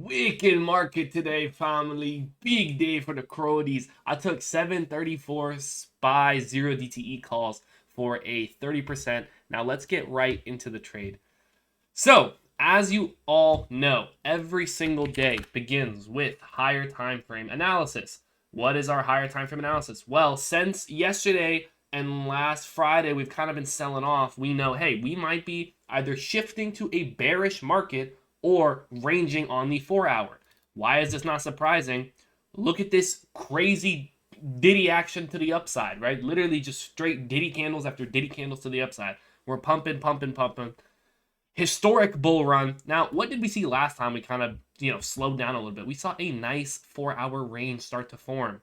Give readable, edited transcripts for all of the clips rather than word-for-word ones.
Wicked market today, family. Big day for the Crodies. I took 734 SPY 0 DTE calls for a 30%. Now let's get right into the trade. So, as you all know, every single day begins with higher time frame analysis. What is our higher time frame analysis? Well, since yesterday and last Friday we've kind of been selling off, we know, hey, we might be either shifting to a bearish market or ranging on the 4 hour. Why is this not surprising? Look at this crazy Diddy action to the upside, right? Literally just straight Diddy candles after Diddy candles to the upside. We're pumping, pumping, pumping. Historic bull run. Now, what did we see last time we kind of, slowed down a little bit? We saw a nice 4 hour range start to form.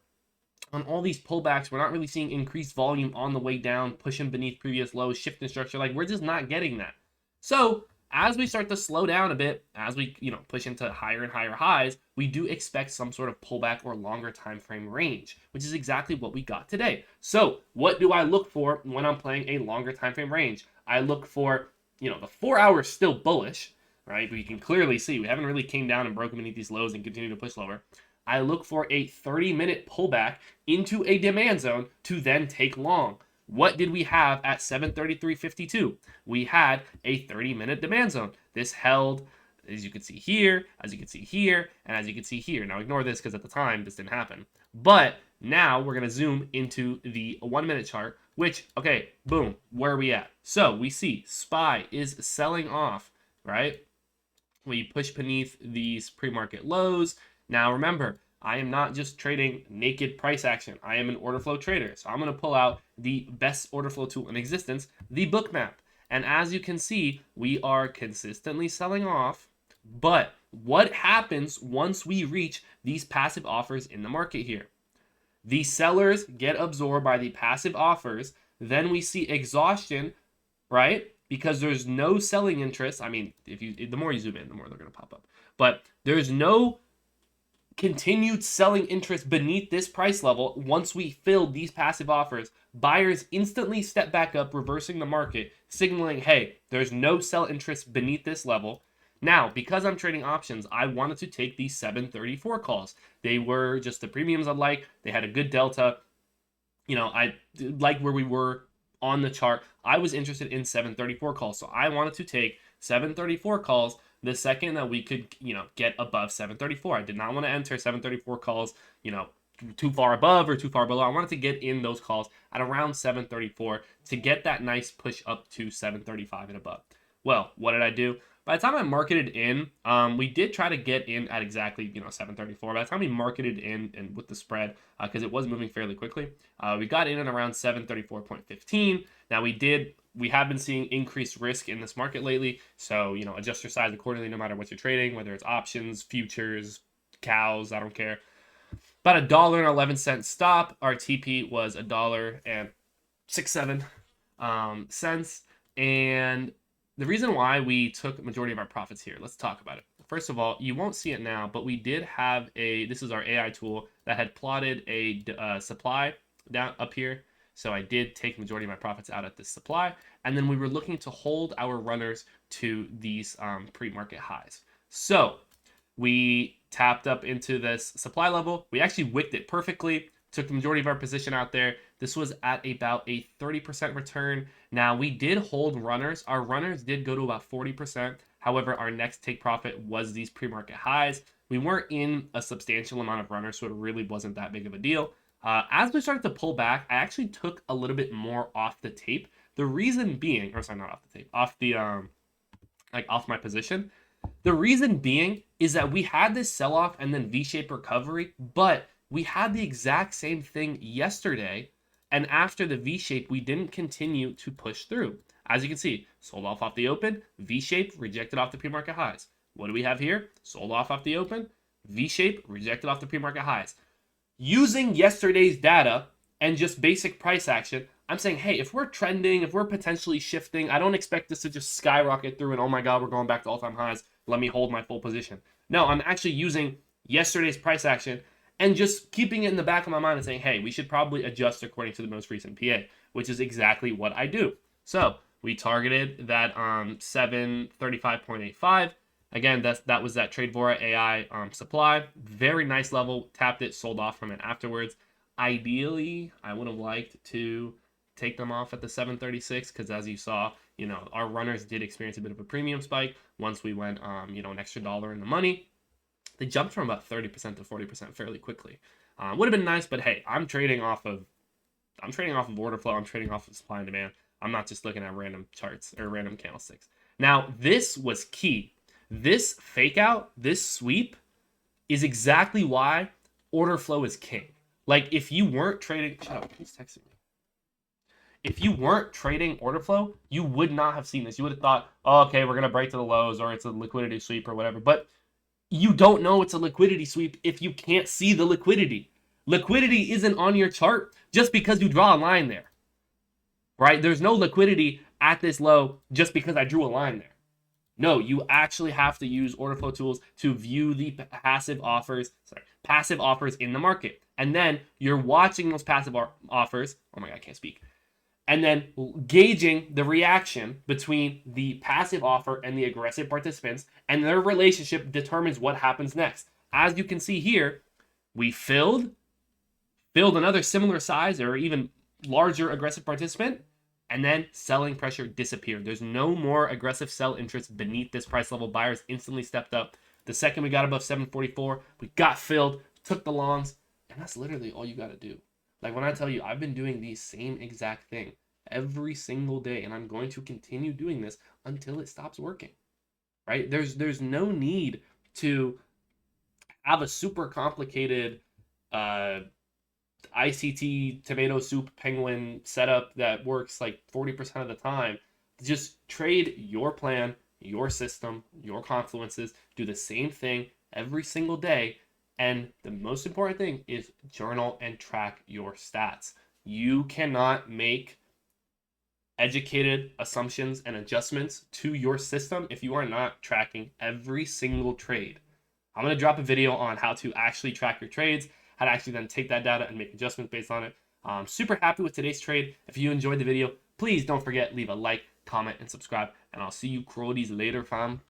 On all these pullbacks, we're not really seeing increased volume on the way down, pushing beneath previous lows, shifting structure. Like, we're just not getting that. So, as we start to slow down a bit, as we, push into higher and higher highs, we do expect some sort of pullback or longer time frame range, which is exactly what we got today. So, what do I look for when I'm playing a longer time frame range? I look for the 4 hour is still bullish, right? But you can clearly see we haven't really came down and broken beneath these lows and continue to push lower. I look for a 30-minute pullback into a demand zone to then take long. What did we have at 733.52? We had a 30-minute demand zone. This held, as you can see here, as you can see here, and as you can see here. Now ignore this because at the time this didn't happen. But now we're going to zoom into the 1-minute chart, which, okay, boom, where are we at? So we see SPY is selling off, right? We push beneath these pre-market lows. Now remember, I am not just trading naked price action. I am an order flow trader. So I'm going to pull out the best order flow tool in existence, the Bookmap. And as you can see, we are consistently selling off. But what happens once we reach these passive offers in the market here? The sellers get absorbed by the passive offers. Then we see exhaustion, right? Because there's no selling interest. I mean, the more you zoom in, the more they're going to pop up. But there's no continued selling interest beneath this price level. Once we filled these passive offers, buyers instantly step back up, reversing the market, signaling, hey, there's no sell interest beneath this level. Now, because I'm trading options, I wanted to take these 734 calls. They were just the premiums I like. They had a good delta. I like where we were on the chart. I was interested in 734 calls. So I wanted to take 734 calls the second that we could, get above 734. I did not want to enter 734 calls, too far above or too far below. I wanted to get in those calls at around 734 to get that nice push up to 735 and above. Well, what did I do? By the time I marketed in, we did try to get in at exactly 734. By the time we marketed in and with the spread, because it was moving fairly quickly, we got in at around 734.15. Now we have been seeing increased risk in this market lately, so adjust your size accordingly no matter what you're trading, whether it's options, futures, cows, I don't care. About $1.11 stop. Our TP was $1.67 cents, and the reason why we took a majority of our profits here, let's talk about it. First of all, you won't see it now, but we did have this is our AI tool that had plotted a supply down up here. So I did take majority of my profits out at this supply. And then we were looking to hold our runners to these pre-market highs. So we tapped up into this supply level. We actually wicked it perfectly. Took the majority of our position out there. This was at about a 30% return. Now, we did hold runners. Our runners did go to about 40%. However, our next take profit was these pre-market highs. We weren't in a substantial amount of runners, so it really wasn't that big of a deal. As we started to pull back, I actually took a little bit more off the tape. The reason being, or sorry, not off the tape, off the, off my position. The reason being is that we had this sell-off and then V-shaped recovery, but we had the exact same thing yesterday, and after the V-shape, we didn't continue to push through. As you can see, sold off the open, V-shape, rejected off the pre-market highs. What do we have here? Sold off the open, V-shape, rejected off the pre-market highs. Using yesterday's data and just basic price action, I'm saying, hey, if we're trending, if we're potentially shifting, I don't expect this to just skyrocket through and, oh my God, we're going back to all-time highs. Let me hold my full position. No, I'm actually using yesterday's price action and just keeping it in the back of my mind and saying, hey, we should probably adjust according to the most recent PA, which is exactly what I do. So we targeted that 735.85. Again, that was that Tradevora AI supply. Very nice level. Tapped it, sold off from it afterwards. Ideally, I would have liked to take them off at the 736 because as you saw, our runners did experience a bit of a premium spike once we went, an extra dollar in the money. They jumped from about 30% to 40% fairly quickly. Would have been nice, but hey, I'm trading off of order flow. I'm trading off of supply and demand. I'm not just looking at random charts or random candlesticks. Now, this was key. This fake out, this sweep is exactly why order flow is king. Like if you weren't trading, shut up, he's texting me. If you weren't trading order flow, you would not have seen this. You would have thought, oh, okay, we're going to break to the lows or it's a liquidity sweep or whatever. But you don't know it's a liquidity sweep if you can't see the liquidity. Liquidity isn't on your chart just because you draw a line there, right? There's no liquidity at this low just because I drew a line there. No, you actually have to use order flow tools to view the passive offers in the market. And then you're watching those passive offers. Oh my God, I can't speak. And then gauging the reaction between the passive offer and the aggressive participants, and their relationship determines what happens next. As you can see here, we filled another similar size or even larger aggressive participant, and then selling pressure disappeared. There's no more aggressive sell interest beneath this price level. Buyers instantly stepped up. The second we got above 744, we got filled, took the longs, and that's literally all you got to do. Like when I tell you, I've been doing the same exact thing every single day, and I'm going to continue doing this until it stops working, right? There's no need to have a super complicated ICT tomato soup penguin setup that works like 40% of the time. Just trade your plan, your system, your confluences, do the same thing every single day. And the most important thing is journal and track your stats. You cannot make educated assumptions and adjustments to your system if you are not tracking every single trade. I'm going to drop a video on how to actually track your trades, how to actually then take that data and make adjustments based on it. I'm super happy with today's trade. If you enjoyed the video, please don't forget, leave a like, comment, and subscribe. And I'll see you cronies later, fam.